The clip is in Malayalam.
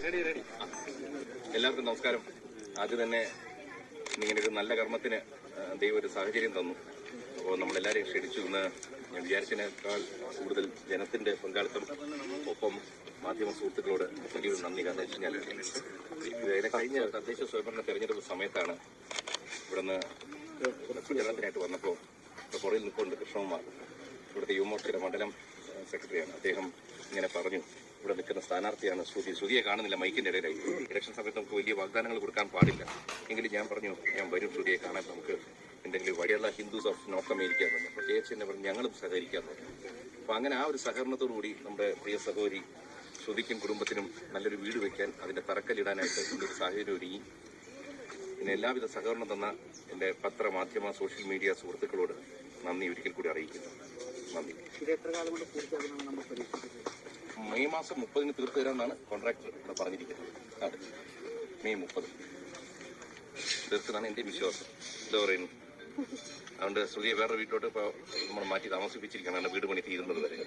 എല്ലാവർക്കും നമസ്കാരം. ആദ്യം തന്നെ ഇങ്ങനൊരു നല്ല കർമ്മത്തിന് ദൈവം ഒരു സാഹചര്യം തന്നു. അപ്പോൾ നമ്മളെല്ലാവരെയും ക്ഷണിച്ചു. ഇന്ന് ഞാൻ വിചാരിച്ചതിനേക്കാൾ കൂടുതൽ ജനത്തിന്റെ പങ്കാളിത്തം, ഒപ്പം മാധ്യമ സുഹൃത്തുക്കളോട് വലിയൊരു നന്ദി. കാരണം വെച്ച് കഴിഞ്ഞാൽ കഴിഞ്ഞ തദ്ദേശ സ്വയംഭരണ തെരഞ്ഞെടുപ്പ് സമയത്താണ് ഇവിടുന്ന് പ്രചരണത്തിനായിട്ട് വന്നപ്പോൾ പുറയിൽ നിൽക്കൊണ്ട് കൃഷ്ണകുമാർ, ഇവിടുത്തെ യുവമോർച്ചയുടെ മണ്ഡലം സെക്രട്ടറിയാണ്. അദ്ദേഹം ഇങ്ങനെ പറഞ്ഞു, ഇവിടെ നിൽക്കുന്ന സ്ഥാനാർത്ഥിയാണ് ശ്രുതിയെ കാണുന്നില്ല മൈക്കിന്റെ ഇടയിലായി. ഇലക്ഷൻ സമയത്ത് നമുക്ക് വലിയ വാഗ്ദാനങ്ങൾ കൊടുക്കാൻ പാടില്ല. എങ്കിലും ഞാൻ പറഞ്ഞു, ഞാൻ വരും ശ്രുതിയെ കാണാൻ, നമുക്ക് എന്തെങ്കിലും വഴിയുള്ള ഹിന്ദുസ് ഓഫ് നോർത്ത് അമേരിക്ക എന്ന് പറഞ്ഞു. അപ്പോൾ ചേച്ചി എന്നെ പറഞ്ഞു, ഞങ്ങളും സഹകരിക്കാൻ പറഞ്ഞു. അപ്പോൾ അങ്ങനെ ആ ഒരു സഹകരണത്തോടുകൂടി നമ്മുടെ പ്രിയ സഹോദരി ശ്രുതിക്കും കുടുംബത്തിനും നല്ലൊരു വീട് വയ്ക്കാൻ, അതിന്റെ തറക്കല്ലിടാനായിട്ട് ഒരു സാഹചര്യം ഒരുങ്ങി. പിന്നെ എല്ലാവിധ സഹകരണം തന്ന എൻ്റെ പത്ര, മാധ്യമ, സോഷ്യൽ മീഡിയ സുഹൃത്തുക്കളോട് നന്ദി ഒരിക്കൽ കൂടി അറിയിക്കുന്നു. നന്ദി. മെയ് മാസം 30 തീർത്തു തരാമെന്നാണ് കോൺട്രാക്ടർ ഇവിടെ പറഞ്ഞിരിക്കുന്നത്. അതെ, മെയ് 30 തീർച്ചയാണ് എൻ്റെ വിശ്വാസം. എന്താ പറയുന്നു? അതുകൊണ്ട് ശ്രുതിയെ വേറെ വീട്ടിലോട്ട് ഇപ്പോൾ നമ്മൾ മാറ്റി താമസിപ്പിച്ചിരിക്കുകയാണ്, വീട് പണി തീരുന്നത് വരെ.